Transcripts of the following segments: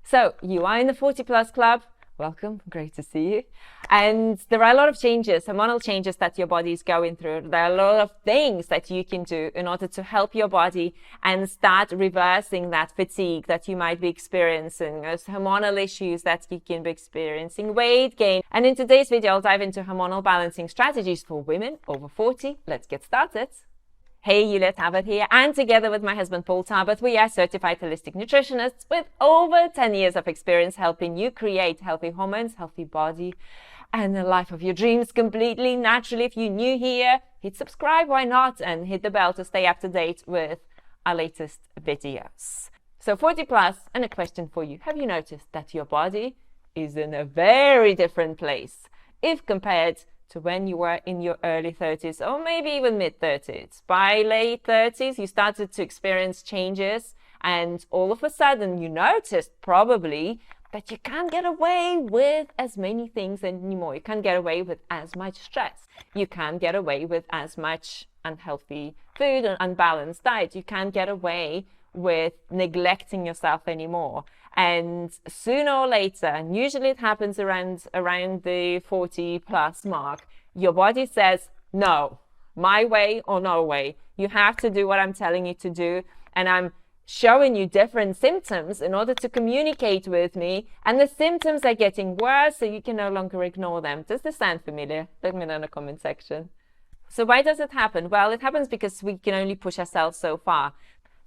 So you are in the 40 plus club. Welcome, great to see you. And there are a lot of changes, hormonal changes that your body is going through. There are a lot of things that you can do in order to help your body and start reversing that fatigue that you might be experiencing, those hormonal issues that you can be experiencing, weight gain. And in today's video, I'll dive into hormonal balancing strategies for women over 40. Let's get started. Hey, Yulia Talbot here, and together with my husband Paul Talbot, we are certified holistic nutritionists with over 10 years of experience helping you create healthy hormones, healthy body, and the life of your dreams completely naturally. If you're new here, hit subscribe, why not, and hit the bell to stay up to date with our latest videos. So 40 plus, and a question for you. Have you noticed that your body is in a very different place if compared to when you were in your early 30s or maybe even mid 30s? By late 30s, you started to experience changes, and all of a sudden you noticed probably that you can't get away with as many things anymore. You can't get away with as much stress. You can't get away with as much unhealthy food and unbalanced diet. You can't get away with neglecting yourself anymore. And sooner or later, and usually it happens around the 40 plus mark, your body says, no, my way or no way. You have to do what I'm telling you to do. And I'm showing you different symptoms in order to communicate with me. And the symptoms are getting worse, so you can no longer ignore them. Does this sound familiar? Let me know in the comment section. So why does it happen? Well, it happens because we can only push ourselves so far.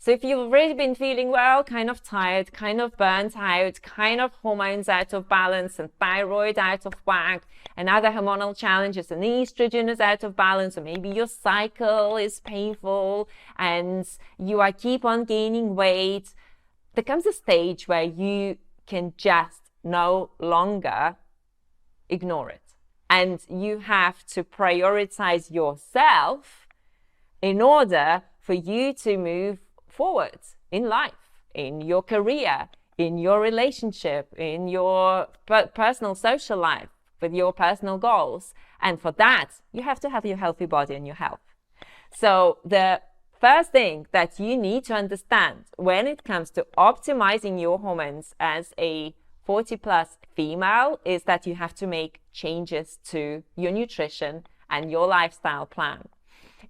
So if you've already been feeling, well, kind of tired, kind of burnt out, kind of hormones out of balance and thyroid out of whack and other hormonal challenges and estrogen is out of balance, or maybe your cycle is painful and you keep on gaining weight, there comes a stage where you can just no longer ignore it. And you have to prioritize yourself in order for you to move forward in life, in your career, in your relationship, in your personal social life, with your personal goals. And for that, you have to have your healthy body and your health. So the first thing that you need to understand when it comes to optimizing your hormones as a 40 plus female is that you have to make changes to your nutrition and your lifestyle plan.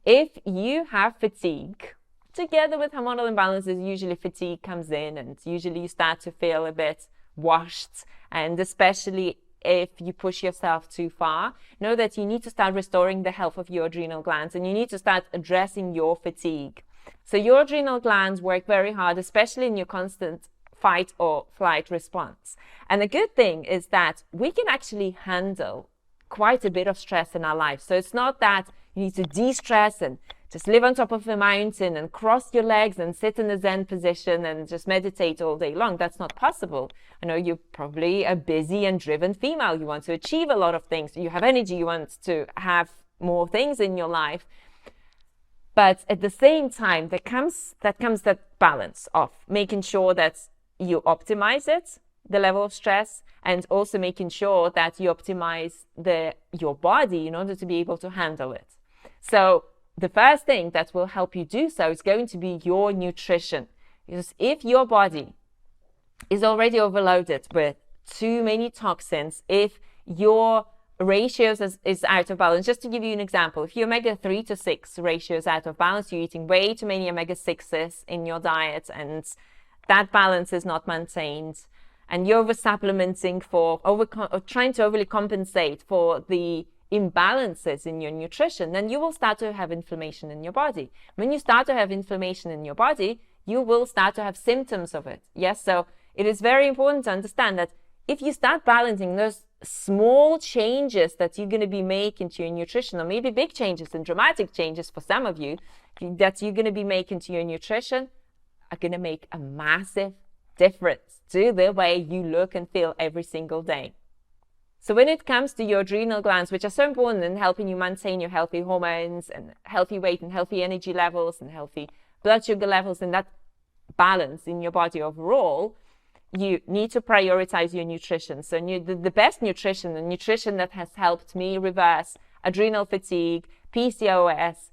If you have fatigue, together with hormonal imbalances, usually fatigue comes in and usually you start to feel a bit washed. And especially if you push yourself too far, know that you need to start restoring the health of your adrenal glands and you need to start addressing your fatigue. So your adrenal glands work very hard, especially in your constant fight or flight response. And the good thing is that we can actually handle quite a bit of stress in our life. So it's not that you need to de-stress and just live on top of a mountain and cross your legs and sit in a Zen position and just meditate all day long. That's not possible. I know you're probably a busy and driven female. You want to achieve a lot of things. You have energy. You want to have more things in your life. But at the same time, that comes that balance of making sure that you optimize it, the level of stress, and also making sure that you optimize your body in order to be able to handle it. So the first thing that will help you do so is going to be your nutrition. Because if your body is already overloaded with too many toxins, if your ratios is out of balance, just to give you an example, if your omega-3 to 6 ratio is out of balance, you're eating way too many omega-6s in your diet and that balance is not maintained, and you're over-supplementing or trying to overly compensate for the imbalances in your nutrition, then you will start to have inflammation in your body. When you start to have inflammation in your body, you will start to have symptoms of it. Yes, so it is very important to understand that if you start balancing those small changes that you're going to be making to your nutrition, or maybe big changes and dramatic changes for some of you, that you're going to be making to your nutrition, are going to make a massive difference to the way you look and feel every single day. So when it comes to your adrenal glands, which are so important in helping you maintain your healthy hormones and healthy weight and healthy energy levels and healthy blood sugar levels and that balance in your body overall, you need to prioritize your nutrition. So the best nutrition, the nutrition that has helped me reverse adrenal fatigue, PCOS,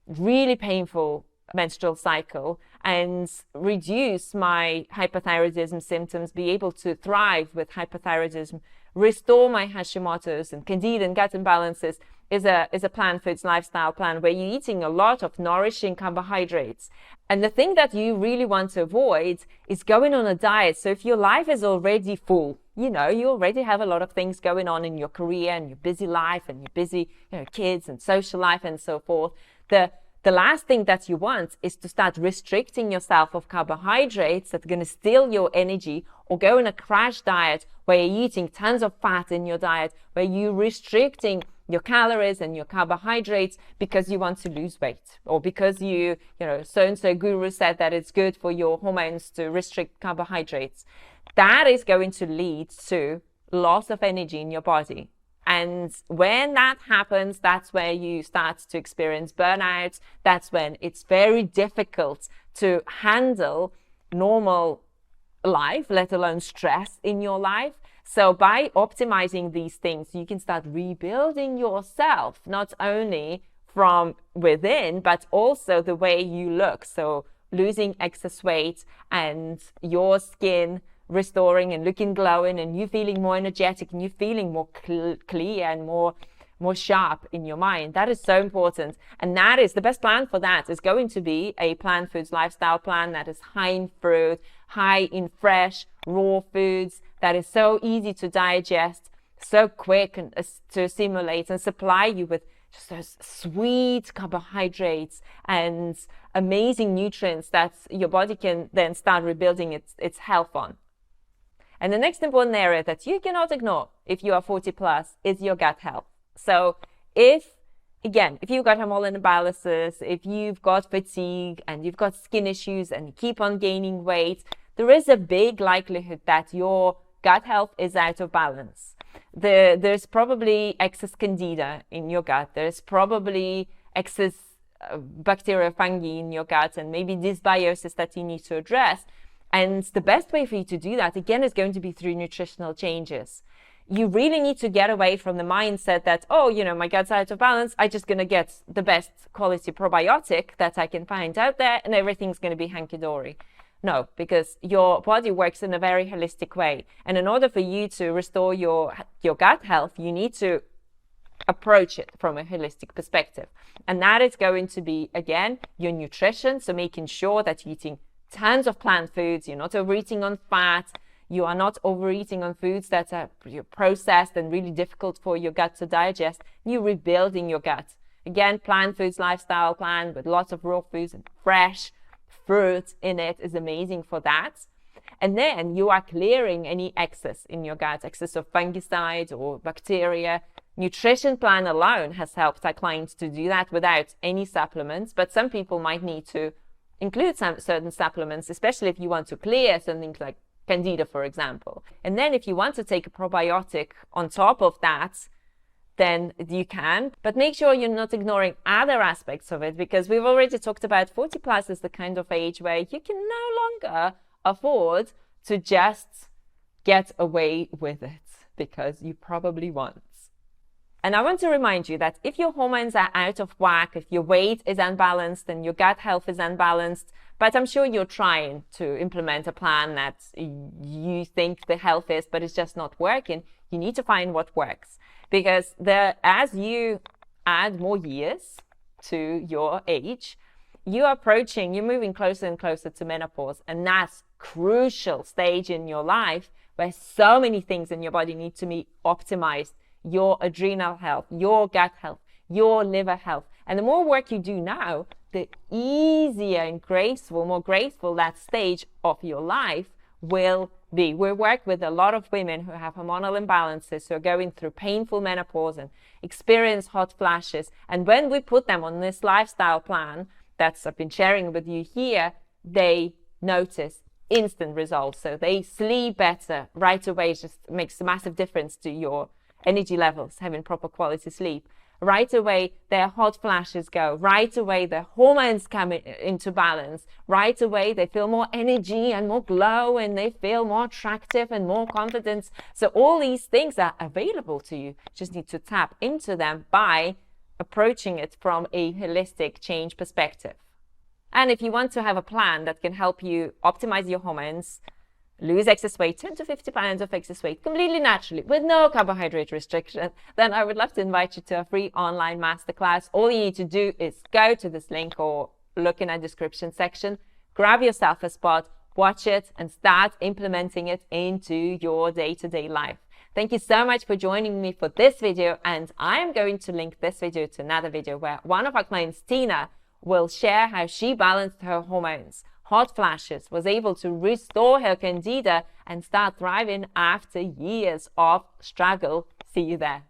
really painful menstrual cycle and reduce my hypothyroidism symptoms, be able to thrive with hypothyroidism, restore my Hashimoto's and Candida and gut imbalances, is a plant foods lifestyle plan where you're eating a lot of nourishing carbohydrates. And the thing that you really want to avoid is going on a diet. So if your life is already full, you already have a lot of things going on in your career and your busy life and your busy, kids and social life and so forth. The last thing that you want is to start restricting yourself of carbohydrates that are going to steal your energy, or go in a crash diet where you're eating tons of fat in your diet, where you're restricting your calories and your carbohydrates because you want to lose weight, or because so-and-so guru said that it's good for your hormones to restrict carbohydrates. That is going to lead to loss of energy in your body. And when that happens, that's where you start to experience burnout. That's when it's very difficult to handle normal life, let alone stress in your life. So by optimizing these things, you can start rebuilding yourself, not only from within, but also the way you look. So losing excess weight and your skin restoring and looking glowing, and you feeling more energetic, and you feeling more clear and more sharp in your mind. That is so important. And that is the best plan for that is going to be a plant foods lifestyle plan that is high in fruit, high in fresh, raw foods, that is so easy to digest, so quick and to assimilate, and supply you with just those sweet carbohydrates and amazing nutrients that your body can then start rebuilding its health on. And the next important area that you cannot ignore if you are 40 plus is your gut health. So if you've got hormonal imbalances, if you've got fatigue and you've got skin issues and you keep on gaining weight, there is a big likelihood that your gut health is out of balance. There's probably excess candida in your gut. There's probably excess bacteria, fungi in your gut, and maybe dysbiosis that you need to address. And the best way for you to do that, again, is going to be through nutritional changes. You really need to get away from the mindset that, my gut's out of balance, I'm just going to get the best quality probiotic that I can find out there and everything's going to be hunky-dory. No, because your body works in a very holistic way. And in order for you to restore your gut health, you need to approach it from a holistic perspective. And that is going to be, again, your nutrition. So making sure that you're eating tons of plant foods, you're not overeating on fat, you are not overeating on foods that are processed and really difficult for your gut to digest. You're rebuilding your gut. Again, plant foods lifestyle plan with lots of raw foods and fresh fruit in it is amazing for that. And then you are clearing any excess in your gut, excess of fungicides or bacteria. Nutrition plan alone has helped our clients to do that without any supplements, but some people might need to include some certain supplements, especially if you want to clear something like candida, for example. And then if you want to take a probiotic on top of that, then you can, but make sure you're not ignoring other aspects of it, because we've already talked about 40 plus is the kind of age where you can no longer afford to just get away with it, because you probably won't. And I want to remind you that if your hormones are out of whack, if your weight is unbalanced and your gut health is unbalanced, but I'm sure you're trying to implement a plan that you think the health is, but it's just not working, you need to find what works. Because as you add more years to your age, you're moving closer and closer to menopause. And that's crucial stage in your life where so many things in your body need to be optimized. Your adrenal health, your gut health, your liver health. And the more work you do now, the easier and more graceful that stage of your life will be. We work with a lot of women who have hormonal imbalances, who are going through painful menopause and experience hot flashes. And when we put them on this lifestyle plan that I've been sharing with you here, they notice instant results. So they sleep better right away. It just makes a massive difference to your energy levels, having proper quality sleep. Right away, their hot flashes go. Right away, their hormones come into balance. Right away, they feel more energy and more glow, and they feel more attractive and more confidence. So all these things are available to you. You just need to tap into them by approaching it from a holistic change perspective. And if you want to have a plan that can help you optimize your hormones, lose excess weight, 10 to 50 pounds of excess weight completely naturally with no carbohydrate restriction, then I would love to invite you to a free online masterclass. All you need to do is go to this link or look in our description section, grab yourself a spot, watch it, and start implementing it into your day-to-day life. Thank you so much for joining me for this video, and I am going to link this video to another video where one of our clients, Tina, will share how she balanced her hormones, hot flashes, was able to restore her candida and start thriving after years of struggle. See you there.